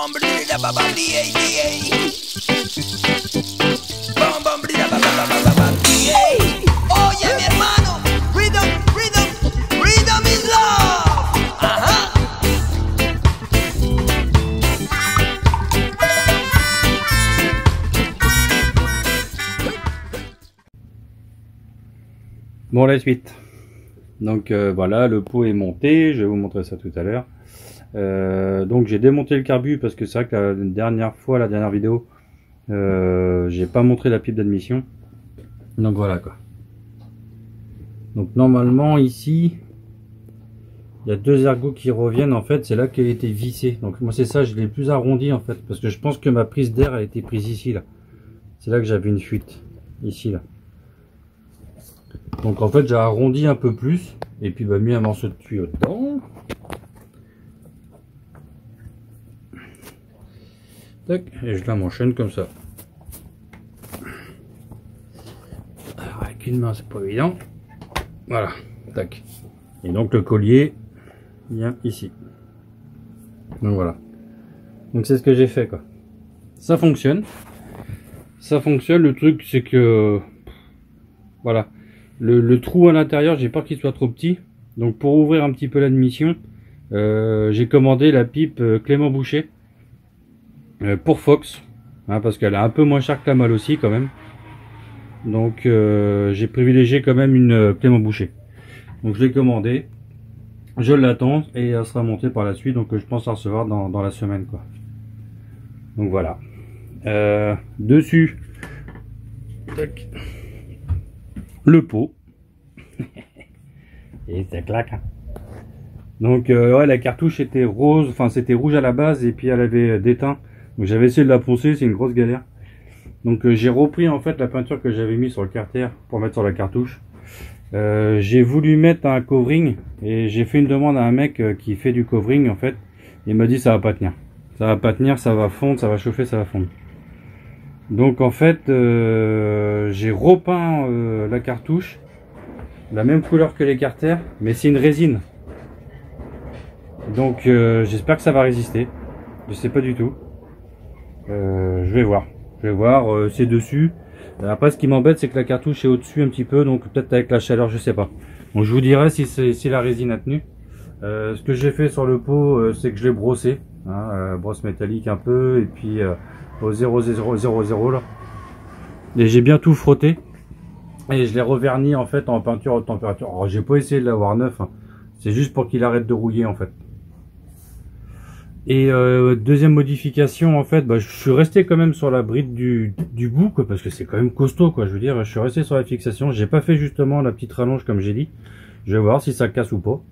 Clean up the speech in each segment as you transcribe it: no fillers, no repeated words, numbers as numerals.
Oye, mi hermano, rhythm, rhythm, rhythm is love. Ajá. Bon, la suite. Donc voilà, le pot est monté, je vais vous montrer ça tout à l'heure. Donc j'ai démonté le carbu parce que c'est vrai que la dernière vidéo, j'ai pas montré la pipe d'admission. Donc voilà quoi. Donc normalement ici, il y a deux ergots qui reviennent en fait, c'est là qu'elle a été vissée. Donc moi c'est ça, je l'ai plus arrondi en fait, parce que je pense que ma prise d'air a été prise ici là. C'est là que j'avais une fuite, ici là. Donc en fait j'ai arrondi un peu plus, et puis mis un morceau de tuyau dedans. Tac, et je la m'enchaîne comme ça. Alors avec une main c'est pas évident. Voilà, tac. Et donc le collier vient ici. Donc voilà. Donc c'est ce que j'ai fait quoi. Ça fonctionne. Ça fonctionne, le truc c'est que... Voilà. Le trou à l'intérieur, j'ai peur qu'il soit trop petit. Donc pour ouvrir un petit peu l'admission, j'ai commandé la pipe Clément Boucher. Pour Fox. Hein, parce qu'elle est un peu moins chère que la malle aussi quand même. Donc j'ai privilégié quand même une Clément Boucher. Donc je l'ai commandé, je l'attends et elle sera montée par la suite. Donc je pense la recevoir dans la semaine quoi. Donc voilà. Dessus, tac, le pot. Et ça claque. Hein. Donc ouais, la cartouche était rose, enfin c'était rouge à la base et puis elle avait déteint. Donc j'avais essayé de la poncer, c'est une grosse galère. Donc j'ai repris en fait la peinture que j'avais mis sur le carter pour mettre sur la cartouche. J'ai voulu mettre un covering et j'ai fait une demande à un mec qui fait du covering en fait. Il m'a dit ça va pas tenir. Ça va pas tenir, ça va fondre, ça va chauffer, ça va fondre. Donc en fait j'ai repeint la cartouche, la même couleur que les carters, mais c'est une résine. Donc j'espère que ça va résister. Je sais pas du tout. Je vais voir. C'est dessus. Après, ce qui m'embête, c'est que la cartouche est au-dessus un petit peu, donc peut-être avec la chaleur, je sais pas. Donc je vous dirai si la résine a tenu. Ce que j'ai fait sur le pot, c'est que je l'ai brossé, hein, brosse métallique un peu, et puis au 0,000 là. Et j'ai bien tout frotté. Et je l'ai reverni en fait en peinture haute température. Alors j'ai pas essayé de l'avoir neuf, hein. C'est juste pour qu'il arrête de rouiller en fait. Et deuxième modification en fait, je suis resté quand même sur la bride du bout quoi, parce que c'est quand même costaud quoi, je veux dire, je suis resté sur la fixation, j'ai pas fait justement la petite rallonge comme j'ai dit, je vais voir si ça casse ou pas.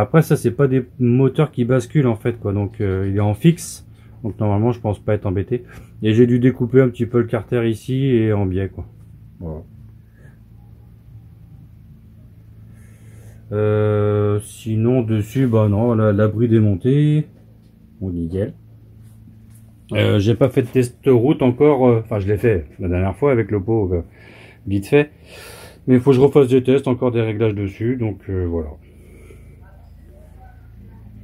Après ça c'est pas des moteurs qui basculent en fait quoi, donc il est en fixe, donc normalement je pense pas être embêté, et j'ai dû découper un petit peu le carter ici et en biais quoi. Voilà. Sinon dessus non, la bride est montée. Bon, nickel. J'ai pas fait de test route encore, enfin je l'ai fait la dernière fois avec le pot vite fait, mais il faut que je refasse des tests, encore des réglages dessus, donc voilà.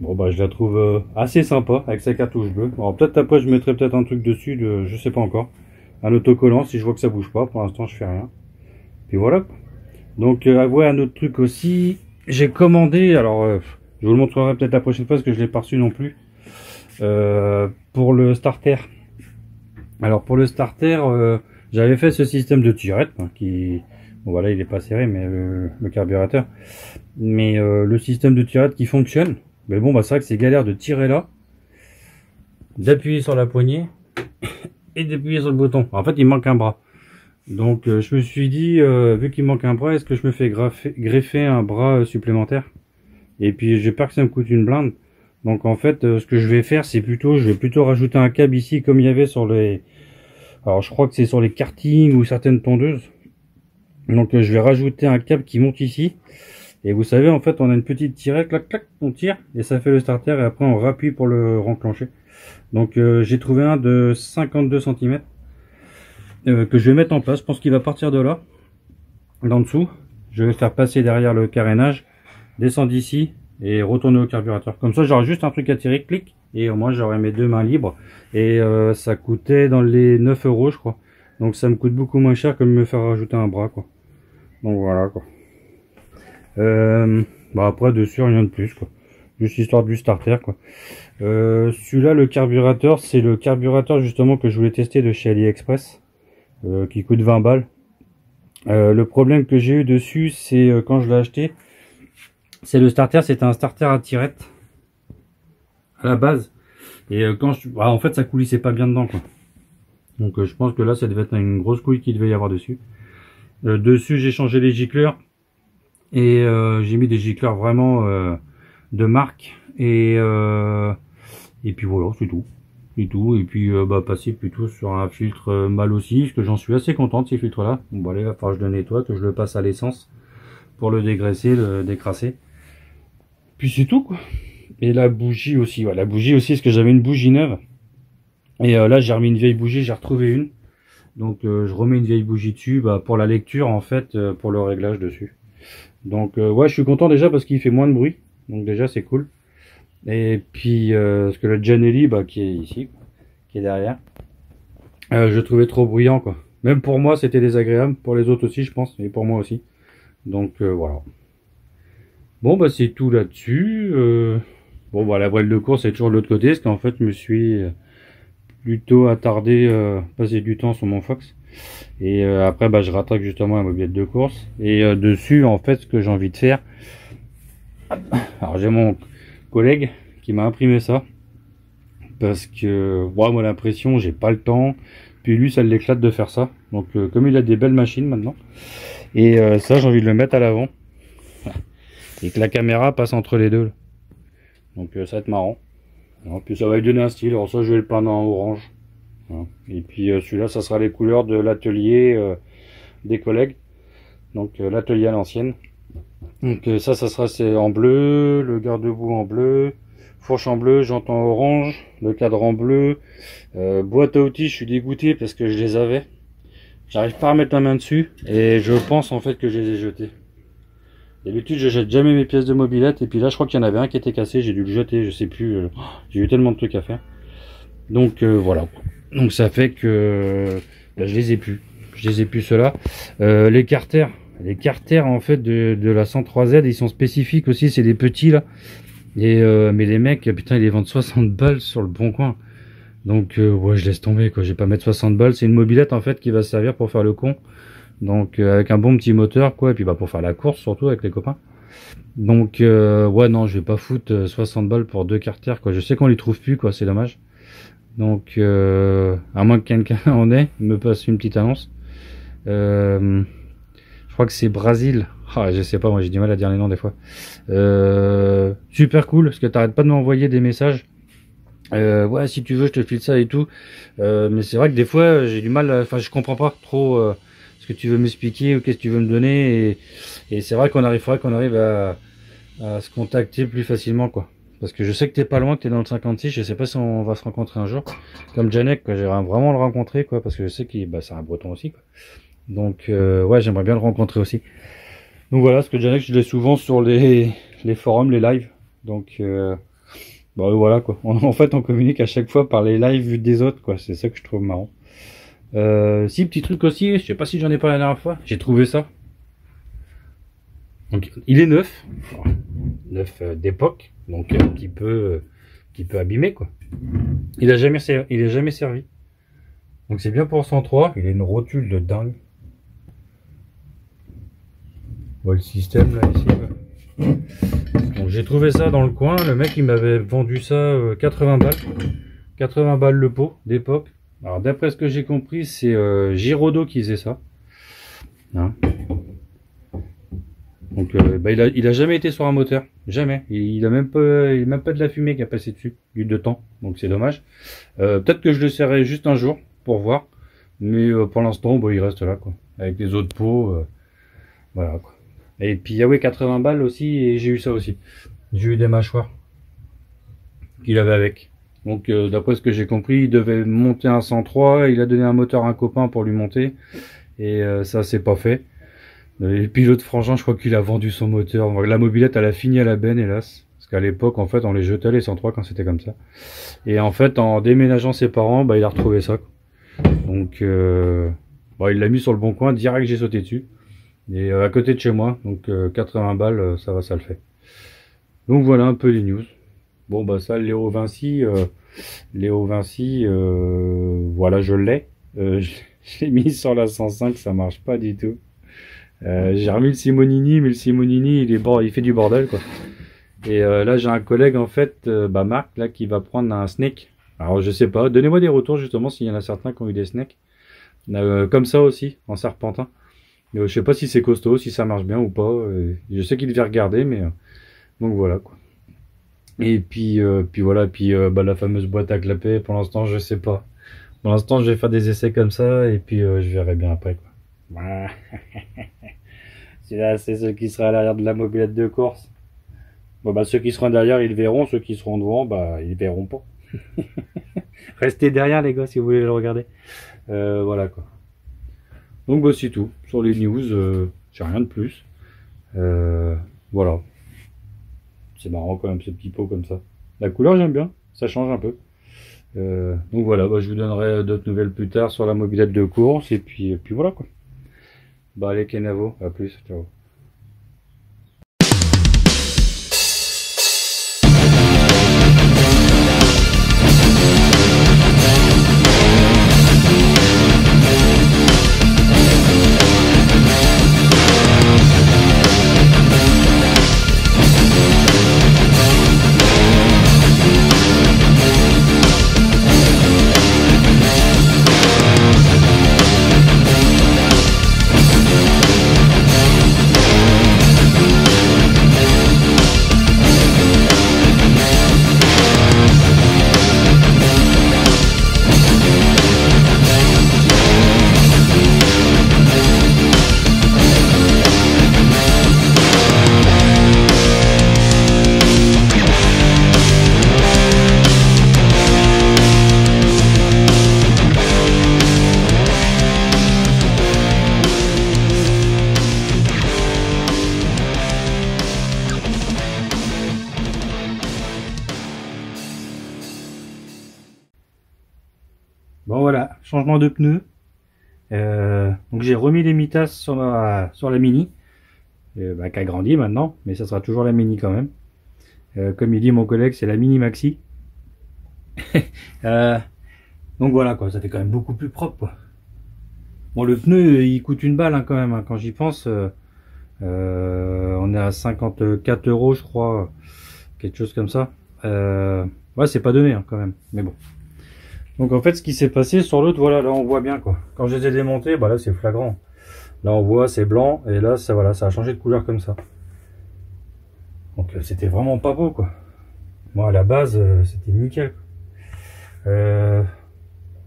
Bon je la trouve assez sympa avec sa cartouche bleue. Alors peut-être après je mettrai peut-être un truc dessus, je sais pas encore, un autocollant si je vois que ça bouge pas. Pour l'instant je fais rien. Puis voilà. Donc ouais, un autre truc aussi, j'ai commandé, alors je vous le montrerai peut-être la prochaine fois parce que je l'ai pas reçu non plus. Pour le starter, alors pour le starter j'avais fait ce système de tirette qui, bon voilà, il est pas serré, mais le carburateur, mais le système de tirette qui fonctionne, mais bon c'est vrai que c'est galère de tirer là, d'appuyer sur la poignée et d'appuyer sur le bouton. En fait il manque un bras, donc je me suis dit vu qu'il manque un bras, est-ce que je me fais greffer un bras supplémentaire, et puis j'ai peur que ça me coûte une blinde. Donc en fait ce que je vais faire, c'est plutôt, je vais plutôt rajouter un câble ici comme il y avait sur les, alors je crois que c'est sur les kartings ou certaines tondeuses. Donc je vais rajouter un câble qui monte ici, et vous savez en fait on a une petite tirette, clac clac, on tire et ça fait le starter, et après on rappuie pour le renclencher. Donc j'ai trouvé un de 52 cm que je vais mettre en place. Je pense qu'il va partir de là, d'en dessous. Je vais faire passer derrière le carénage, descendre ici et retourner au carburateur. Comme ça, j'aurai juste un truc à tirer, clic, et au moins j'aurai mes deux mains libres. Et ça coûtait dans les 9 euros, je crois. Donc ça me coûte beaucoup moins cher que de me faire rajouter un bras, quoi. Donc voilà, quoi. Bah après, dessus, rien de plus, quoi. Juste histoire du starter, quoi. Celui-là, le carburateur, c'est le carburateur justement que je voulais tester de chez AliExpress, qui coûte 20 balles. Le problème que j'ai eu dessus, c'est quand je l'ai acheté, c'est le starter, c'était un starter à tirette à la base, et en fait ça coulissait pas bien dedans, quoi. Donc je pense que là ça devait être une grosse couille qu'il devait y avoir dessus. Dessus j'ai changé les gicleurs, et j'ai mis des gicleurs vraiment de marque, et puis voilà, c'est tout. Et tout, et puis passer plutôt sur un filtre mal aussi, parce que j'en suis assez content de ces filtres là. Bon bah allez, il va falloir que je le nettoie, que je le passe à l'essence pour le dégraisser, le décrasser. Puis c'est tout, quoi. Et la bougie aussi, ouais, la bougie aussi, parce que j'avais une bougie neuve, et là j'ai remis une vieille bougie, j'ai retrouvé une, donc je remets une vieille bougie dessus, pour la lecture en fait, pour le réglage dessus. Donc ouais, je suis content déjà parce qu'il fait moins de bruit, donc déjà c'est cool. Et puis parce que le Janelli qui est ici, qui est derrière, je trouvais trop bruyant, quoi. Même pour moi c'était désagréable, pour les autres aussi je pense, et pour moi aussi. Donc voilà. Bon bah c'est tout là-dessus. Bon bah la voile de course est toujours de l'autre côté, parce qu'en fait je me suis plutôt attardé, passer du temps sur mon Fox. Et après je rattrape justement la mobilette de course. Et dessus en fait ce que j'ai envie de faire. Alors j'ai mon collègue qui m'a imprimé ça. Parce que moi l'impression j'ai pas le temps. Puis lui ça l'éclate de faire ça. Donc comme il a des belles machines maintenant. Et ça j'ai envie de le mettre à l'avant. Et que la caméra passe entre les deux. Donc ça va être marrant. Et puis ça va lui donner un style. Alors ça je vais le peindre en orange. Et puis celui-là ça sera les couleurs de l'atelier des collègues. Donc l'atelier à l'ancienne. Donc ça sera en bleu, le garde-boue en bleu, fourche en bleu, jantes en orange, le cadre en bleu, boîte à outils, je suis dégoûté parce que je les avais. J'arrive pas à mettre la main dessus et je pense en fait que je les ai jetés. D'habitude je jette jamais mes pièces de mobilette, et puis là je crois qu'il y en avait un qui était cassé, j'ai dû le jeter, je sais plus, j'ai eu tellement de trucs à faire. Donc voilà. Donc ça fait que je les ai plus. Je les ai plus ceux-là. Les carters en fait de la 103Z, ils sont spécifiques aussi, c'est des petits là. Et mais les mecs, putain, ils les vendent 60 balles sur le bon coin. Donc ouais, je laisse tomber, quoi, je vais pas mettre 60 balles, c'est une mobilette en fait qui va se servir pour faire le con. Donc avec un bon petit moteur, quoi, et puis pour faire la course surtout avec les copains. Donc ouais, non, je vais pas foutre 60 balles pour deux carters, quoi. Je sais qu'on les trouve plus, quoi, c'est dommage. Donc à moins que quelqu'un en ait, me passe une petite annonce. Je crois que c'est Brésil. Ah, je sais pas, moi j'ai du mal à dire les noms des fois. Super cool, parce que t'arrêtes pas de m'envoyer des messages. Ouais, si tu veux je te file ça et tout. Mais c'est vrai que des fois j'ai du mal, enfin je comprends pas trop ce que tu veux m'expliquer ou qu'est-ce que tu veux me donner, et c'est vrai faudrait qu'on arrive à se contacter plus facilement, quoi. Parce que je sais que t'es pas loin, que t'es dans le 56, je sais pas si on va se rencontrer un jour. Comme Janek, quoi, j'aimerais vraiment le rencontrer, quoi, parce que je sais qu'il c'est un breton aussi, quoi. Donc ouais, j'aimerais bien le rencontrer aussi. Donc voilà, parce que Janek je l'ai souvent sur les forums, les lives. Donc voilà, quoi. En fait on communique à chaque fois par les lives des autres, quoi. C'est ça que je trouve marrant. Si, petit truc aussi, je sais pas si j'en ai parlé la dernière fois, j'ai trouvé ça. Donc il est neuf. Neuf d'époque, donc un petit peu abîmé, quoi. Il est jamais servi. Donc c'est bien pour 103, il a une rotule de dingue. Voilà le système là ici. Donc j'ai trouvé ça dans le coin, le mec il m'avait vendu ça 80 balles. 80 balles le pot d'époque. Alors d'après ce que j'ai compris, c'est Giraudot qui faisait ça. Hein. Donc il a jamais été sur un moteur, jamais. Il a même pas de la fumée qui a passé dessus, l'huile de temps. Donc c'est dommage. Peut-être que je le serrai juste un jour pour voir, mais pour l'instant il reste là, quoi, avec les autres pots. Voilà, quoi. Et puis ah oui, 80 balles aussi, et j'ai eu ça aussi. J'ai eu des mâchoires qu'il avait avec. Donc d'après ce que j'ai compris, il devait monter un 103, il a donné un moteur à un copain pour lui monter, et ça c'est pas fait. Et puis l'autre frangin, je crois qu'il a vendu son moteur. La mobilette elle a fini à la benne, hélas. Parce qu'à l'époque, en fait, on les jetait les 103 quand c'était comme ça. Et en fait, en déménageant ses parents, bah, il a retrouvé ça, quoi. Donc, bah, il l'a mis sur le bon coin, direct, j'ai sauté dessus. Et à côté de chez moi, donc 80 balles, ça va, ça le fait. Donc voilà un peu les news. Bon, bah ça, Léo Vinci, voilà, je l'ai. Je l'ai mis sur la 105, ça marche pas du tout. J'ai remis le Simonini, mais le Simonini, il fait du bordel, quoi. Et là, j'ai un collègue, en fait, bah Marc, là, qui va prendre un snake. Alors, je sais pas, donnez-moi des retours, justement, s'il y en a certains qui ont eu des snakes. Comme ça aussi, en serpentin. Mais je sais pas si c'est costaud, si ça marche bien ou pas. Je sais qu'il devait regarder, mais donc voilà, quoi. Et puis voilà, bah, la fameuse boîte à clapet, pour l'instant, je sais pas. Pour l'instant, je vais faire des essais comme ça, et puis je verrai bien après, quoi. Voilà. Celui-là, c'est ceux qui seraient à l'arrière de la mobilette de course. Bon, bah, ceux qui seront derrière, ils verront. Ceux qui seront devant, bah, ils verront pas. Restez derrière, les gars, si vous voulez le regarder. Voilà, quoi. Donc, bah, c'est tout. Sur les news, j'ai rien de plus. Voilà. C'est marrant quand même, ce petit pot comme ça. La couleur, j'aime bien. Ça change un peu. Donc voilà, bah, je vous donnerai d'autres nouvelles plus tard sur la mobilette de course. Et puis voilà, quoi. Bah, allez, Kenavo. À plus. Ciao. Bon voilà, changement de pneu. Donc j'ai remis les mitas sur la Mini, bah, qui a grandi maintenant, mais ça sera toujours la Mini quand même. Comme il dit mon collègue, c'est la Mini Maxi. Donc voilà quoi, ça fait quand même beaucoup plus propre, quoi. Bon, le pneu il coûte une balle, hein, quand même, hein, quand j'y pense. On est à 54 € je crois, quelque chose comme ça. Ouais, c'est pas donné, hein, quand même, mais bon. Donc en fait, ce qui s'est passé sur l'autre, voilà, là on voit bien, quoi. Quand je les ai démontés, bah là c'est flagrant. Là on voit, c'est blanc, et là ça, voilà, ça a changé de couleur comme ça. Donc c'était vraiment pas beau, quoi. Moi à la base, c'était nickel, quoi.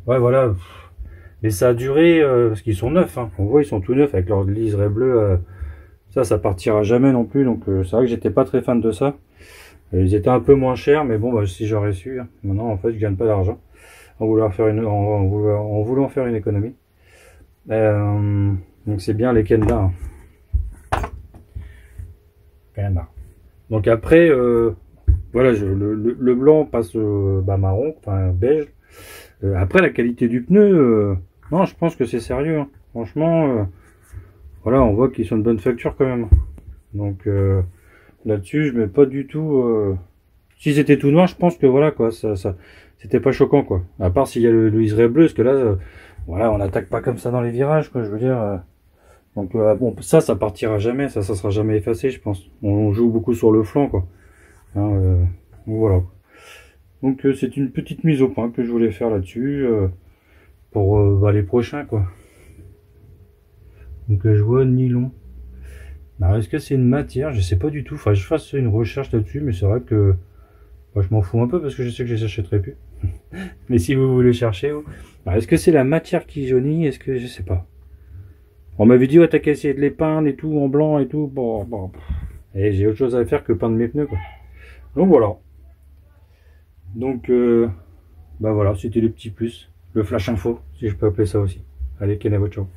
Ouais, voilà. Mais ça a duré, parce qu'ils sont neufs, hein. On voit, ils sont tout neufs avec leur liseré bleu. Ça partira jamais non plus. Donc c'est vrai que j'étais pas très fan de ça. Ils étaient un peu moins chers, mais bon, bah, si j'aurais su, hein. Maintenant en fait je gagne pas d'argent en voulant faire une économie. Donc c'est bien les Kenda, hein. Donc après, voilà, le blanc passe bah, marron, enfin beige. Après la qualité du pneu, non, je pense que c'est sérieux, hein. Franchement, voilà, on voit qu'ils sont de bonne facture quand même. Donc là-dessus, je mets pas du tout. Si c'était tout noir, je pense que voilà, quoi, ça c'était pas choquant, quoi. À part s'il y a le liseré bleu, parce que là, voilà, on n'attaque pas comme ça dans les virages, quoi, je veux dire. Donc bon, ça partira jamais, ça sera jamais effacé, je pense. On joue beaucoup sur le flanc, quoi. Hein, voilà. Donc c'est une petite mise au point que je voulais faire là-dessus pour bah, les prochains, quoi. Donc je vois nylon. Alors est-ce que c'est une matière? Je sais pas du tout. Enfin, je fasse une recherche là-dessus, mais c'est vrai que bah, je m'en fous un peu parce que je sais que je les achèterai plus. Mais si vous voulez chercher, est-ce que c'est la matière qui jaunit? Est-ce que je sais pas. On m'avait dit ouais, t'as qu'à essayer de les peindre et tout en blanc et tout. Bon. Et j'ai autre chose à faire que peindre mes pneus, quoi. Donc voilà. Donc bah voilà, c'était les petits plus. Le flash info, si je peux appeler ça aussi. Allez, Kenavo, ciao.